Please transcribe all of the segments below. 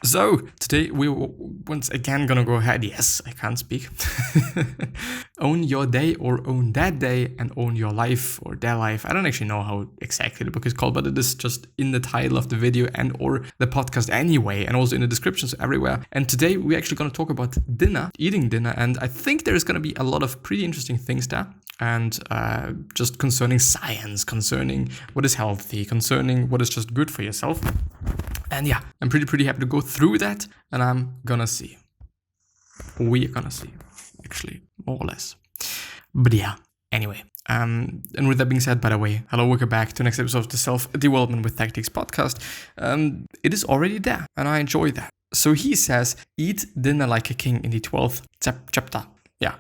So today we once again gonna go ahead. Yes, I can't speak. Own your day or own that day and own your life or their life. I don't actually know how exactly the book is called, but it is just in the title of the video and or the podcast anyway, and also in the descriptions everywhere. And today we're actually gonna talk about dinner, eating dinner, and I think there's gonna be a lot of pretty interesting things there. And just concerning science, concerning what is healthy, concerning what is just good for yourself. And yeah, I'm pretty happy to go through that, and I'm gonna see. We're gonna see, actually, more or less. But yeah, anyway. And with that being said, by the way, hello, welcome back to the next episode of the Self-Development with Tactics podcast. It is already there, and I enjoy that. So he says, eat dinner like a king in the 12th chapter. Yeah.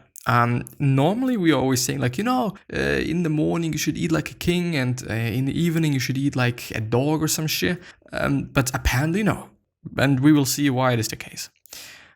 Normally we are always saying like, in the morning you should eat like a king, and in the evening you should eat like a dog or some shit. But apparently no. And we will see why it is the case.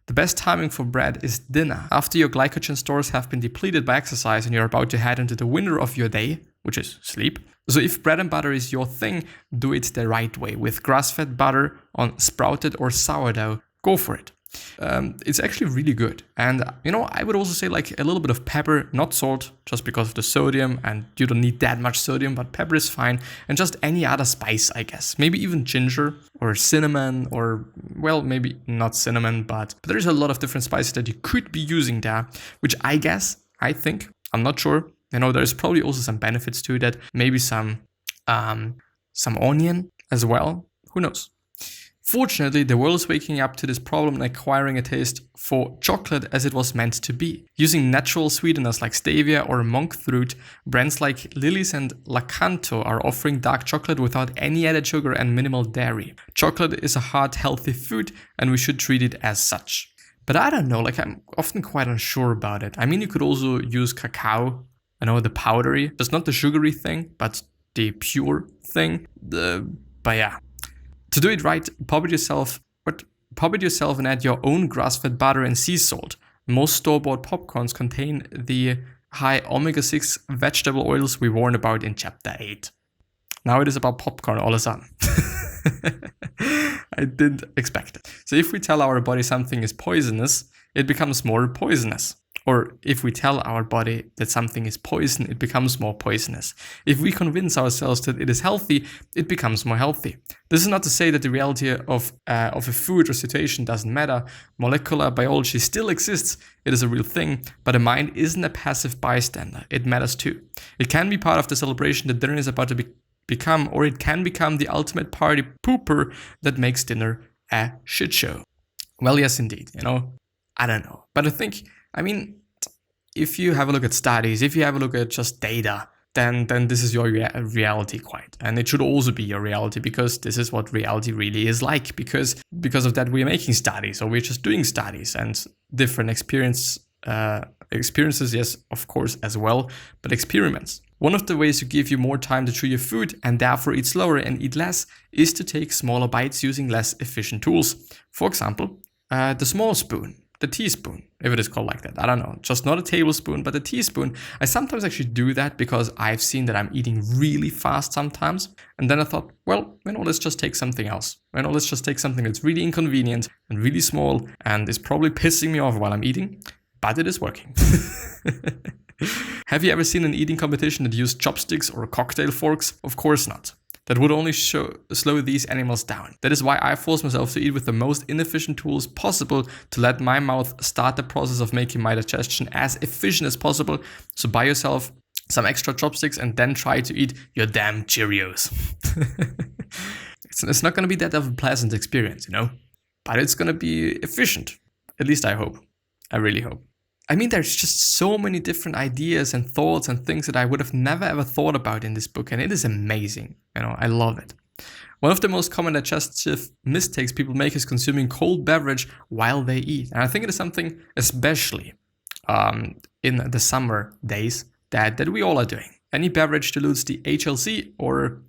The best timing for bread is dinner. After your glycogen stores have been depleted by exercise and you're about to head into the winter of your day, which is sleep. So if bread and butter is your thing, do it the right way. With grass-fed butter on sprouted or sourdough, go for it. It's actually really good. And, I would also say like a little bit of pepper, not salt, just because of the sodium, and you don't need that much sodium, but pepper is fine. And just any other spice, I guess. Maybe even ginger or cinnamon, or, well, maybe not cinnamon, but there's a lot of different spices that you could be using there, which I think, I'm not sure. There's probably also some benefits to that. Maybe some onion as well. Who knows? Fortunately, the world is waking up to this problem and acquiring a taste for chocolate as it was meant to be. Using natural sweeteners like stevia or monk fruit, brands like Lily's and Lakanto are offering dark chocolate without any added sugar and minimal dairy. Chocolate is a hard, healthy food, and we should treat it as such. But I don't know, I'm often quite unsure about it. You could also use cacao, the powdery, just not the sugary thing, but the pure thing. But yeah. To do it right, pop it yourself and add your own grass-fed butter and sea salt. Most store-bought popcorns contain the high omega-6 vegetable oils we warned about in chapter 8. Now it is about popcorn all of a sudden. I didn't expect it. So if we tell our body something is poisonous, it becomes more poisonous. Or if we tell our body that something is poison, it becomes more poisonous. If we convince ourselves that it is healthy, it becomes more healthy. This is not to say that the reality of a food or situation doesn't matter. Molecular biology still exists. It is a real thing, but the mind isn't a passive bystander. It matters too. It can be part of the celebration that dinner is about to become, or it can become the ultimate party pooper that makes dinner a shit show. Well, yes, indeed. I don't know. But I think, if you have a look at studies, if you have a look at just data, then this is your reality quite. And it should also be your reality, because this is what reality really is like. Because of that, we're making studies, or we're just doing studies and different experiences, yes, of course, as well, but experiments. One of the ways to give you more time to chew your food and therefore eat slower and eat less is to take smaller bites using less efficient tools. For example, the small spoon. The teaspoon, if it is called like that. I don't know. Just not a tablespoon, but a teaspoon. I sometimes actually do that because I've seen that I'm eating really fast sometimes. And then I thought, well, let's just take something else. Let's just take something that's really inconvenient and really small and is probably pissing me off while I'm eating, but it is working. Have you ever seen an eating competition that used chopsticks or cocktail forks? Of course not. That would only slow these animals down. That is why I force myself to eat with the most inefficient tools possible to let my mouth start the process of making my digestion as efficient as possible. So buy yourself some extra chopsticks and then try to eat your damn Cheerios. It's not going to be that of a pleasant experience, but it's going to be efficient. At least I hope. I really hope. There's just so many different ideas and thoughts and things that I would have never ever thought about in this book, and it is amazing. I love it. One of the most common digestive mistakes people make is consuming cold beverage while they eat. And I think it is something, especially in the summer days, that we all are doing. Any beverage dilutes the HLC, or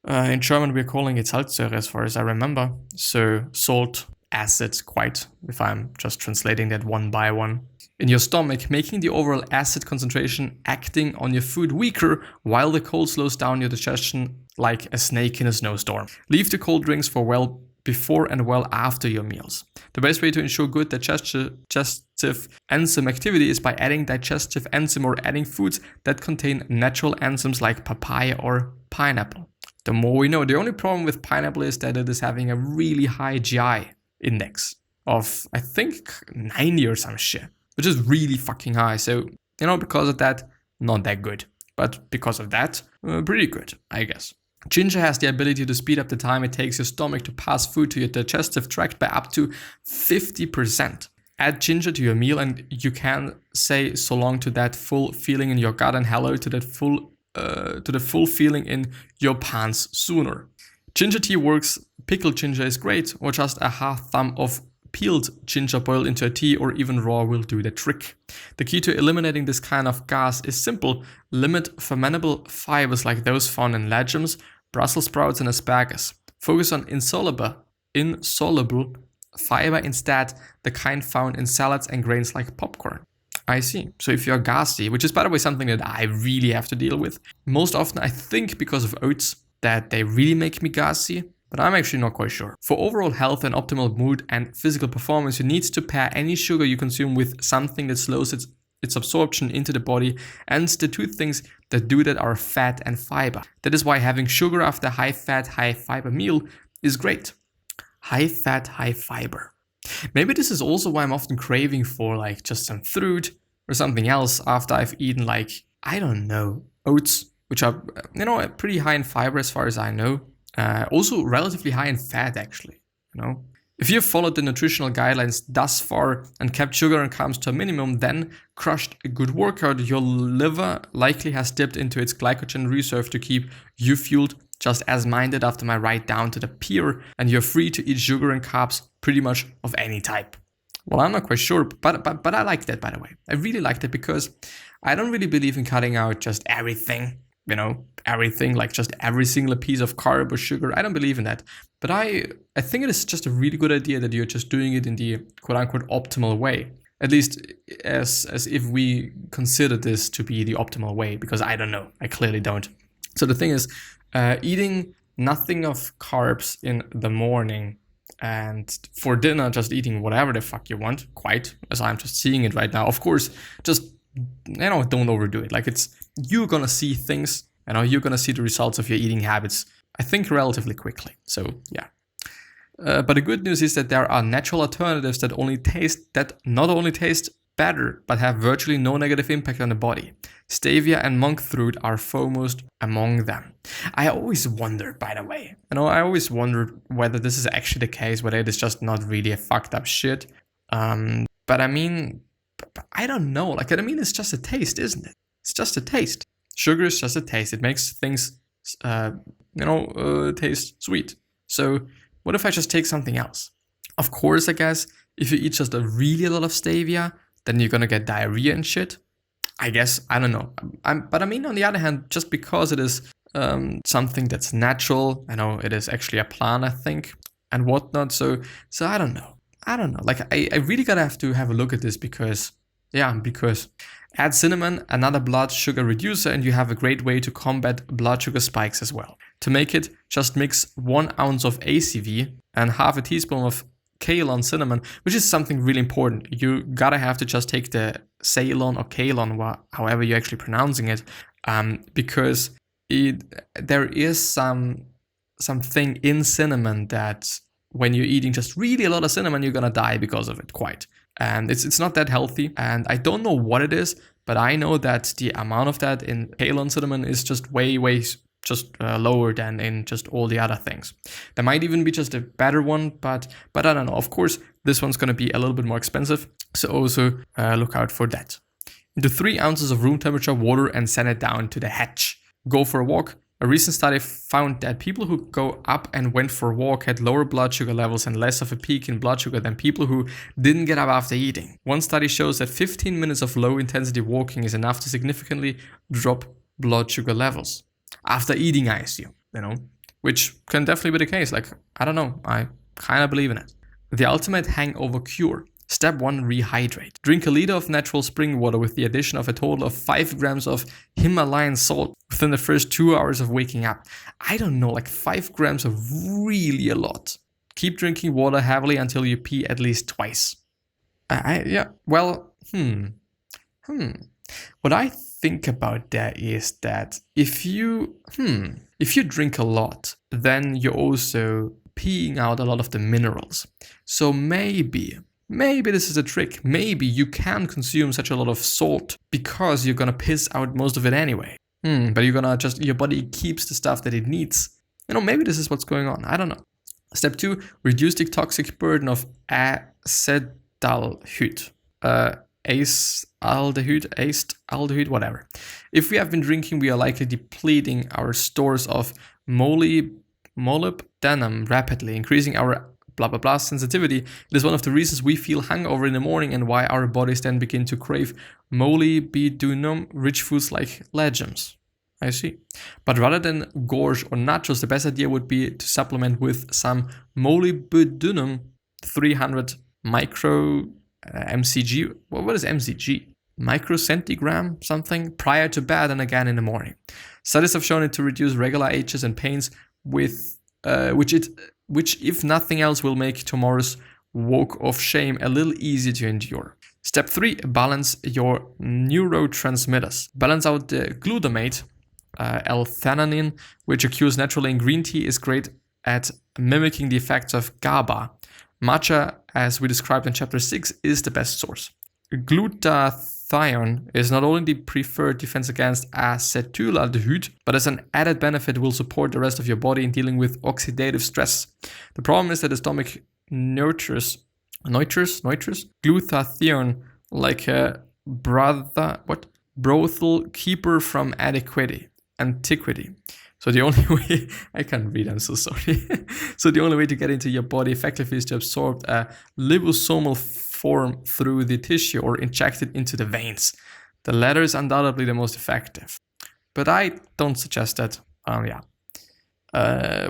in German we're calling it Salzsäure as far as I remember. So salt, acid, quite, if I'm just translating that one by one, in your stomach, making the overall acid concentration acting on your food weaker, while the cold slows down your digestion like a snake in a snowstorm. Leave the cold drinks for well before and well after your meals. The best way to ensure good digestive enzyme activity is by adding digestive enzyme or adding foods that contain natural enzymes like papaya or pineapple. The more we know. The only problem with pineapple is that it is having a really high GI index of, I think, 90 or some shit, which is really fucking high. So, because of that, not that good. But because of that, pretty good, I guess. Ginger has the ability to speed up the time it takes your stomach to pass food to your digestive tract by up to 50%. Add ginger to your meal and you can say so long to that full feeling in your gut and hello to the full feeling in your pants sooner. Ginger tea works. Pickled ginger is great, or just a half thumb of peeled ginger boiled into a tea or even raw will do the trick. The key to eliminating this kind of gas is simple. Limit fermentable fibers like those found in legumes, Brussels sprouts and asparagus. Focus on insoluble fiber instead, the kind found in salads and grains like popcorn. I see. So if you're gassy, which is by the way something that I really have to deal with, most often I think because of oats that they really make me gassy, but I'm actually not quite sure. For overall health and optimal mood and physical performance, you need to pair any sugar you consume with something that slows its absorption into the body, and the two things that do that are fat and fiber. That is why having sugar after a high-fat, high-fiber meal is great. High-fat, high-fiber. Maybe this is also why I'm often craving for like just some fruit or something else after I've eaten like, I don't know, oats, which are, pretty high in fiber as far as I know. Also relatively high in fat, actually, If you've followed the nutritional guidelines thus far and kept sugar and carbs to a minimum, then crushed a good workout, your liver likely has dipped into its glycogen reserve to keep you fueled, just as mine did after my ride down to the pier, and you're free to eat sugar and carbs pretty much of any type. Well, I'm not quite sure, but I like that, by the way. I really like that because I don't really believe in cutting out just everything. Everything, like just every single piece of carb or sugar. I don't believe in that. But I think it is just a really good idea that you're just doing it in the quote-unquote optimal way. At least as if we consider this to be the optimal way, because I don't know. I clearly don't. So the thing is, eating nothing of carbs in the morning and for dinner just eating whatever the fuck you want, quite as I'm just seeing it right now. Of course, just don't overdo it. Like you're gonna see things, you're gonna see the results of your eating habits, I think, relatively quickly. So yeah. But the good news is that there are natural alternatives that not only taste better, but have virtually no negative impact on the body. Stevia and monk fruit are foremost among them. I always wondered, by the way, I always wondered whether this is actually the case, whether it is just not really a fucked up shit. But I mean, I don't know. It's just a taste, isn't it? It's just a taste. Sugar is just a taste. It makes things, taste sweet. So what if I just take something else? Of course, I guess if you eat just a really lot of stevia, then you're gonna get diarrhea and shit. I guess, I don't know. But on the other hand, just because it is something that's natural, it is actually a plant, I think, and whatnot. So I don't know. Like I really gotta have to have a look at this because add cinnamon, another blood sugar reducer, and you have a great way to combat blood sugar spikes as well. To make it, just mix 1 ounce of ACV and half a teaspoon of Ceylon cinnamon, which is something really important. You gotta have to just take the Ceylon or Ceylon, however you're actually pronouncing it, because there is something in cinnamon that when you're eating just really a lot of cinnamon, you're gonna die because of it, quite. And it's not that healthy, and I don't know what it is, but I know that the amount of that in Ceylon cinnamon is just way lower than in just all the other things. There might even be just a better one, but I don't know. Of course, this one's gonna be a little bit more expensive, so also look out for that. Into 3 ounces of room temperature water and send it down to the hatch. Go for a walk. A recent study found that people who go up and went for a walk had lower blood sugar levels and less of a peak in blood sugar than people who didn't get up after eating. One study shows that 15 minutes of low intensity walking is enough to significantly drop blood sugar levels. After eating, I assume, which can definitely be the case. Like, I don't know, I kind of believe in it. The ultimate hangover cure. Step 1, rehydrate. Drink a liter of natural spring water with the addition of a total of 5 grams of Himalayan salt within the first 2 hours of waking up. I don't know, like 5 grams are really a lot Keep drinking water heavily until you pee at least twice. What I think about that is that if you drink a lot, then you're also peeing out a lot of the minerals. So maybe this is a trick. Maybe you can consume such a lot of salt because you're gonna piss out most of it anyway. But you're gonna your body keeps the stuff that it needs. Maybe this is what's going on. I don't know. Step 2, reduce the toxic burden of acetaldehyd. Aldehyde, whatever. If we have been drinking, we are likely depleting our stores of molybdenum rapidly, increasing our blah blah blah sensitivity. It is one of the reasons we feel hungover in the morning and why our bodies then begin to crave molybdenum-rich foods like legumes. I see. But rather than gorge or nachos, the best idea would be to supplement with some molybdenum 300 micro mcg. What is mcg? Microcentigram something prior to bed and again in the morning. Studies have shown it to reduce regular aches and pains with which if nothing else will make tomorrow's walk of shame a little easier to endure. Step 3, balance your neurotransmitters. Balance out the glutamate, L-theanine, which occurs naturally in green tea, is great at mimicking the effects of GABA. Matcha, as we described in chapter 6, is the best source. Glutathione is not only the preferred defense against acetaldehyde, but as an added benefit will support the rest of your body in dealing with oxidative stress. The problem is that the stomach nurtures glutathione like a brothel keeper from antiquity. So the only way, I can't read, I'm so sorry. So the only way to get into your body effectively is to absorb a liposomal form through the tissue or inject it into the veins. The latter is undoubtedly the most effective. But I don't suggest that.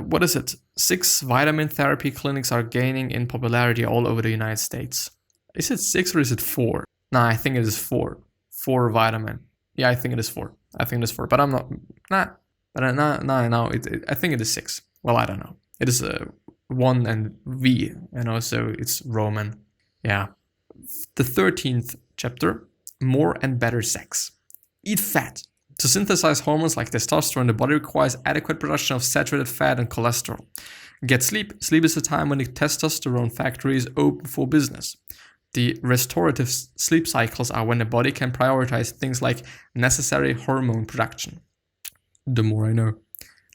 What is it? 6 vitamin therapy clinics are gaining in popularity all over the United States. Is it 6 or is it 4? Nah, I think it is 4. 4 vitamin. Yeah, I think it is 4. But I'm not. I think it is 6. Well, I don't know. It is 1 and V, so it's Roman. Yeah. The 13th chapter, more and better sex. Eat fat. To synthesize hormones like testosterone, the body requires adequate production of saturated fat and cholesterol. Get sleep. Sleep is the time when the testosterone factory is open for business. The restorative sleep cycles are when the body can prioritize things like necessary hormone production. The more I know.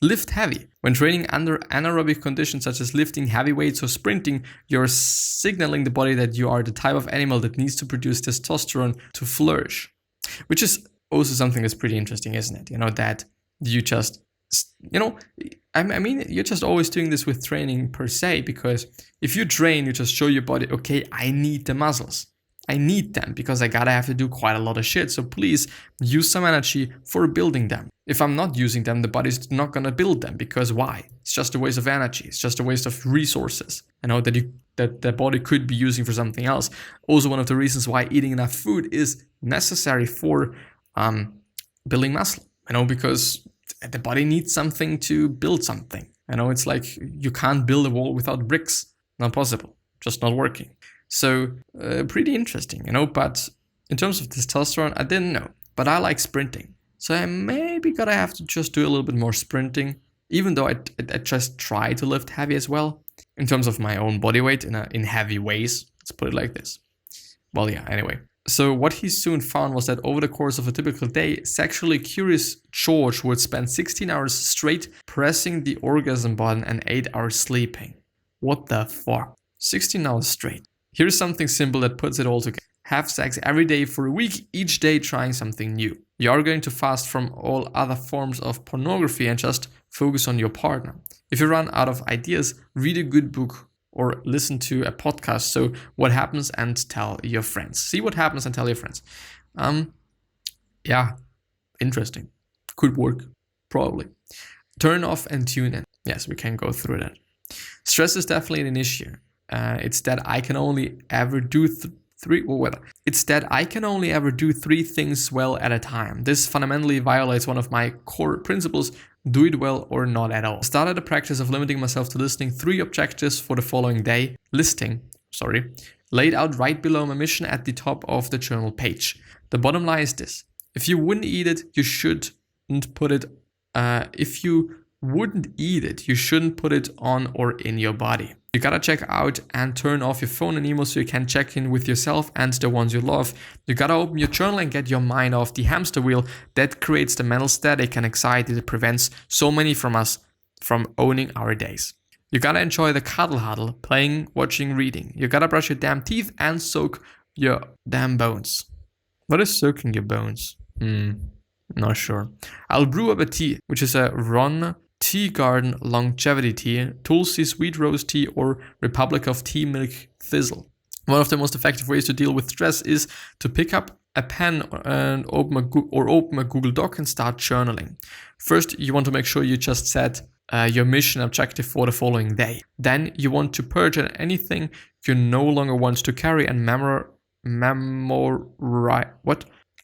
Lift heavy. When training under anaerobic conditions such as lifting heavy weights or sprinting, you're signaling the body that you are the type of animal that needs to produce testosterone to flourish. Which is also something that's pretty interesting, isn't it? That you just, you're just always doing this with training per se, because if you train, you just show your body, okay, I need the muscles. I need them because I gotta have to do quite a lot of shit. So please use some energy for building them. If I'm not using them, the body's not gonna build them, because why? It's just a waste of energy. It's just a waste of resources. That the body could be using for something else. Also, one of the reasons why eating enough food is necessary for building muscle. Because the body needs something to build something. It's like you can't build a wall without bricks. Not possible. Just not working. So pretty interesting, but in terms of testosterone, I didn't know, but I like sprinting. So I maybe gotta have to just do a little bit more sprinting, even though I just try to lift heavy as well, in terms of my own body weight in heavy ways. Let's put it like this. Well, yeah, anyway. So what he soon found was that over the course of a typical day, sexually curious George would spend 16 hours straight pressing the orgasm button and 8 hours sleeping. What the fuck? 16 hours straight. Here's something simple that puts it all together. Have sex every day for a week, each day trying something new. You are going to fast from all other forms of pornography and just focus on your partner. If you run out of ideas, read a good book or listen to a podcast. So what happens and tell your friends. See what happens and tell your friends. Yeah, interesting. Could work, probably. Turn off and tune in. Yes, we can go through that. Stress is definitely an issue. It's that I can only ever do three things well at a time. This fundamentally violates one of my core principles, do it well or not at all. I started the practice of limiting myself to listing 3 objectives for the following day, laid out right below my mission at the top of the journal page. The bottom line is this: if you wouldn't eat it, you shouldn't put it on or in your body. You gotta check out and turn off your phone and email so you can check in with yourself and the ones you love. You gotta open your journal and get your mind off the hamster wheel that creates the mental static and anxiety that prevents so many from us from owning our days. You gotta enjoy the cuddle huddle, playing, watching, reading. You gotta brush your damn teeth and soak your damn bones. What is soaking your bones? Not sure. I'll brew up a tea, which is a Ron Tea Garden Longevity Tea, Tulsi Sweet Rose Tea, or Republic of Tea Milk Thistle. One of the most effective ways to deal with stress is to pick up a pen and open a Google Doc and start journaling. First, you want to make sure you just set your mission objective for the following day. Then you want to purge anything you no longer want to carry and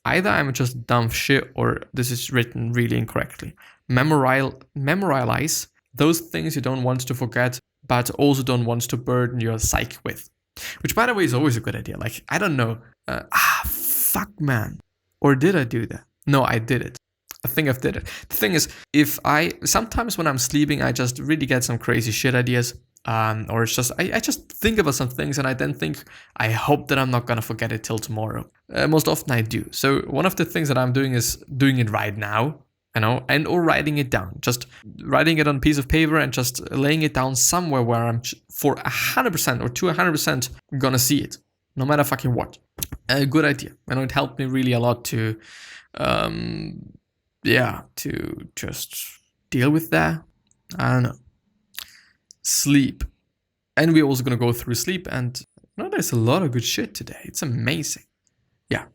Either I'm just dumb shit or this is written really incorrectly. Memorialize those things you don't want to forget, but also don't want to burden your psyche with. Which, by the way, is always a good idea. Like, I don't know. Fuck, man. Or did I do that? No, I did it. I think I've did it. The thing is, sometimes when I'm sleeping, I just really get some crazy shit ideas. Or it's just, I just think about some things and I then think, I hope that I'm not gonna forget it till tomorrow. Most often I do. So one of the things that I'm doing is doing it right now, or writing it down. Just writing it on a piece of paper and just laying it down somewhere where I'm for 100% or to 100% gonna see it, no matter fucking what. A good idea. It helped me really a lot to just deal with that. I don't know. Sleep. And we're also going to go through sleep, and there's a lot of good shit today. It's amazing. Yeah.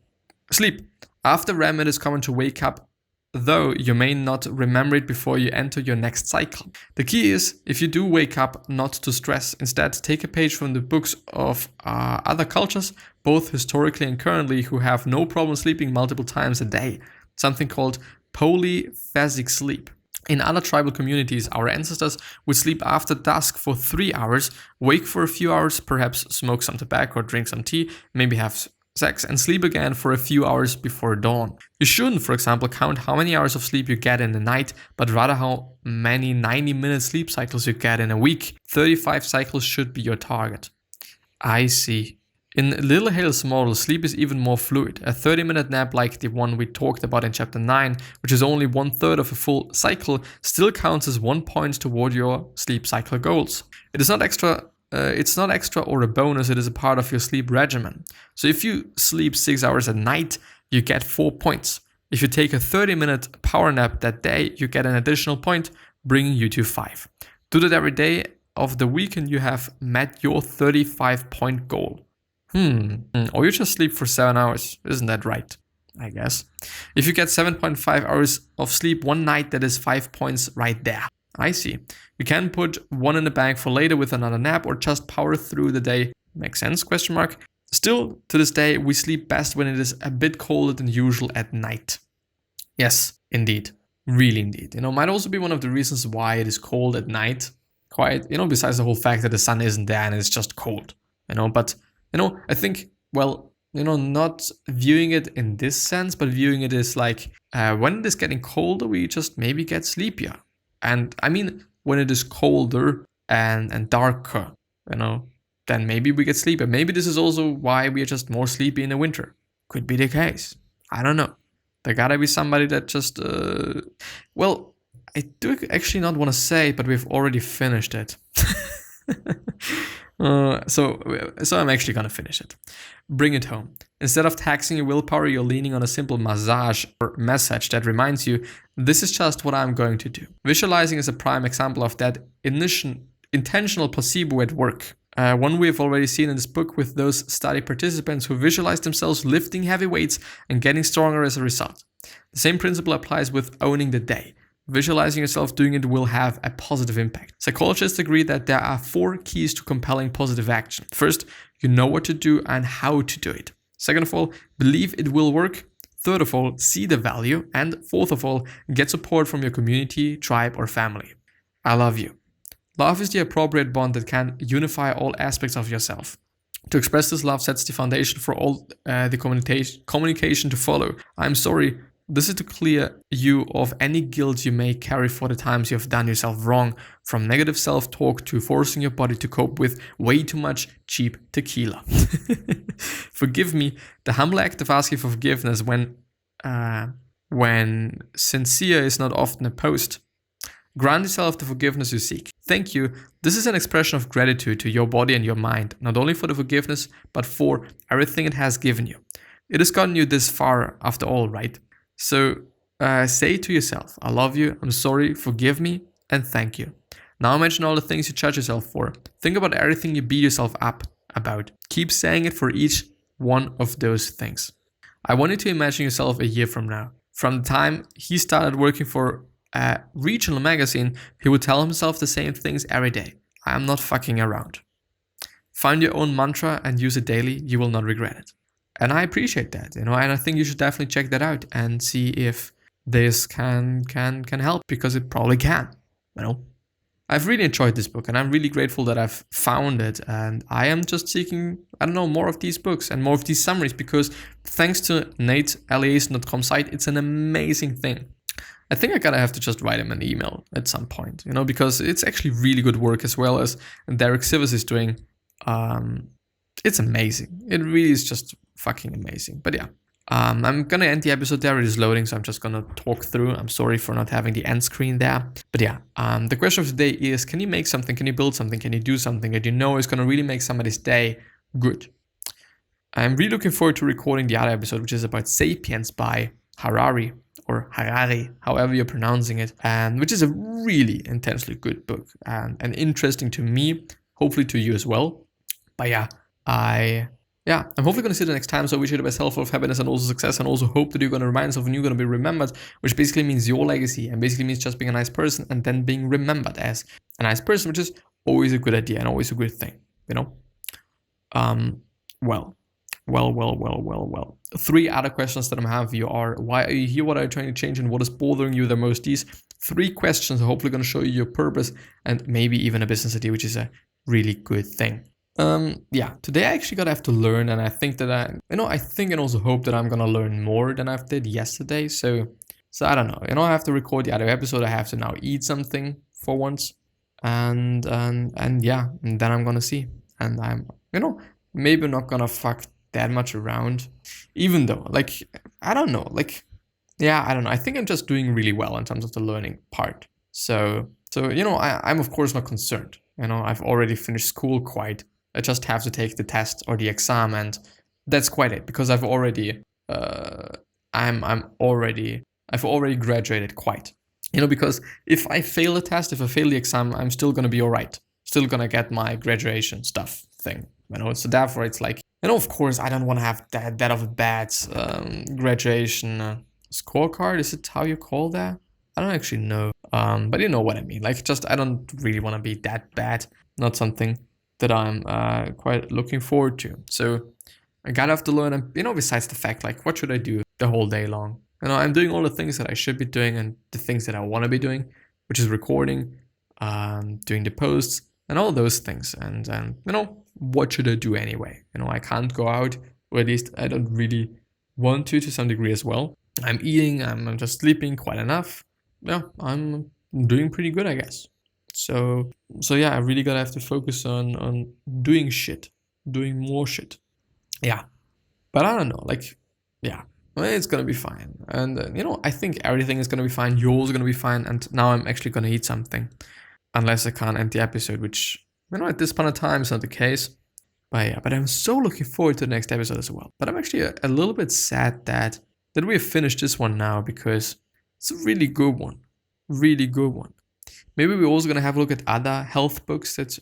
Sleep. After REM, it is common to wake up, though you may not remember it before you enter your next cycle. The key is, if you do wake up, not to stress. Instead, take a page from the books of other cultures, both historically and currently, who have no problem sleeping multiple times a day. Something called polyphasic sleep. In other tribal communities, our ancestors would sleep after dusk for 3 hours, wake for a few hours, perhaps smoke some tobacco or drink some tea, maybe have sex, and sleep again for a few hours before dawn. You shouldn't, for example, count how many hours of sleep you get in a night, but rather how many 90-minute sleep cycles you get in a week. 35 cycles should be your target. I see. In Little Hale's model, sleep is even more fluid. A 30-minute nap like the one we talked about in chapter 9, which is only 1/3 of a full cycle, still counts as 1 point toward your sleep cycle goals. It's not extra or a bonus, it is a part of your sleep regimen. So if you sleep 6 hours at night, you get 4 points. If you take a 30-minute power nap that day, you get an additional point, bringing you to 5. Do that every day of the week and you have met your 35-point goal. Or you just sleep for 7 hours. Isn't that right? I guess. If you get 7.5 hours of sleep one night, that is 5 points right there. I see. You can put one in the bank for later with another nap or just power through the day. Makes sense? ? Still, to this day, we sleep best when it is a bit colder than usual at night. Yes, indeed. Really indeed. Might also be one of the reasons why it is cold at night. Quite, besides the whole fact that the sun isn't there and it's just cold. But I think, not viewing it in this sense, but viewing it as like, when it is getting colder, we just maybe get sleepier. And I mean, when it is colder and darker, then maybe we get sleepier. Maybe this is also why we are just more sleepy in the winter. Could be the case. I don't know. There gotta be somebody that just, I do actually not want to say it, but we've already finished it. So I'm actually gonna finish it. Bring it home. Instead of taxing your willpower, you're leaning on a simple massage or message that reminds you, this is just what I'm going to do. Visualizing is a prime example of that intentional placebo at work. One we have already seen in this book with those study participants who visualize themselves lifting heavy weights and getting stronger as a result. The same principle applies with owning the day. Visualizing yourself doing it will have a positive impact. Psychologists agree that there are 4 keys to compelling positive action. First, you know what to do and how to do it. Second of all, believe it will work. Third of all, see the value. And fourth of all, get support from your community, tribe, or family. I love you. Love is the appropriate bond that can unify all aspects of yourself. To express this love sets the foundation for all the communication to follow. I'm sorry. This is to clear you of any guilt you may carry for the times you have done yourself wrong, from negative self-talk to forcing your body to cope with way too much cheap tequila. Forgive me, the humble act of asking for forgiveness when sincere is not often opposed. Grant yourself the forgiveness you seek. Thank you. This is an expression of gratitude to your body and your mind, not only for the forgiveness, but for everything it has given you. It has gotten you this far after all, right? So say to yourself, I love you, I'm sorry, forgive me, and thank you. Now mention all the things you judge yourself for. Think about everything you beat yourself up about. Keep saying it for each one of those things. I want you to imagine yourself a year from now. From the time he started working for a regional magazine, he would tell himself the same things every day. I am not fucking around. Find your own mantra and use it daily. You will not regret it. And I appreciate that, and I think you should definitely check that out and see if this can help, because it probably can, I've really enjoyed this book, and I'm really grateful that I've found it, and I am just seeking, more of these books and more of these summaries, because thanks to NateAliason.com site, it's an amazing thing. I think I gotta have to just write him an email at some point, because it's actually really good work, as well as Derek Sivers is doing. It's amazing. It really is just fucking amazing. But yeah, I'm gonna end the episode there. It is loading, so I'm just gonna talk through. I'm sorry for not having the end screen there. But yeah, the question of the day is, can you make something? Can you build something? Can you do something that is gonna really make somebody's day good? I'm really looking forward to recording the other episode, which is about Sapiens by Harari, or Harari, however you're pronouncing it, and which is a really intensely good book, and interesting to me, hopefully to you as well. But yeah, I'm hopefully going to see you the next time. So I wish you the best health, of happiness, and also success, and also hope that you're going to remind yourself and you're going to be remembered, which basically means your legacy, and basically means just being a nice person and then being remembered as a nice person, which is always a good idea and always a good thing, Well. 3 other questions that I have for you are, why are you here? What are you trying to change? And what is bothering you the most? These 3 questions are hopefully going to show you your purpose and maybe even a business idea, which is a really good thing. Today I actually gotta have to learn, and I think that I think and also hope that I'm gonna learn more than I did yesterday. So I don't know. I have to record the other episode. I have to now eat something for once, and then I'm gonna see. And I'm maybe not gonna fuck that much around, even though I don't know. I don't know. I think I'm just doing really well in terms of the learning part. So I'm of course not concerned. I've already finished school I just have to take the test or the exam, and that's quite it, because I've already I've already graduated quite. Because if I fail the test, if I fail the exam, I'm still gonna be all right. Still gonna get my graduation stuff thing. So therefore it's of course I don't want to have that of a bad graduation scorecard. Is it how you call that? I don't actually know. But you know what I mean. I don't really want to be that bad. Not something that I'm quite looking forward to. So I gotta have to learn, and besides the fact, what should I do the whole day long? I'm doing all the things that I should be doing and the things that I want to be doing, which is recording, doing the posts and all those things. And what should I do anyway? I can't go out, or at least I don't really want to some degree as well. I'm eating, I'm just sleeping quite enough. Yeah, I'm doing pretty good, I guess. So yeah, I really gotta have to focus on doing more shit. Yeah, but I don't know, it's gonna be fine. And I think everything is gonna be fine. Yours gonna be fine. And now I'm actually gonna eat something, unless I can't end the episode, which at this point of time is not the case. But I'm so looking forward to the next episode as well. But I'm actually a little bit sad that we have finished this one now, because it's a really good one. Maybe we're also going to have a look at other health books that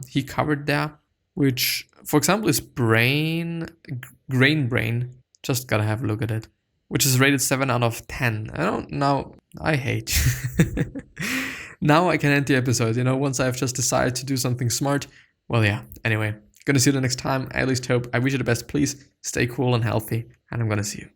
he covered there, which, for example, is Grain Brain. Just got to have a look at it, which is rated 7 out of 10. I hate. Now I can end the episode, once I've just decided to do something smart. Well, yeah, anyway, gonna see you the next time. I at least hope. I wish you the best. Please stay cool and healthy, and I'm gonna see you.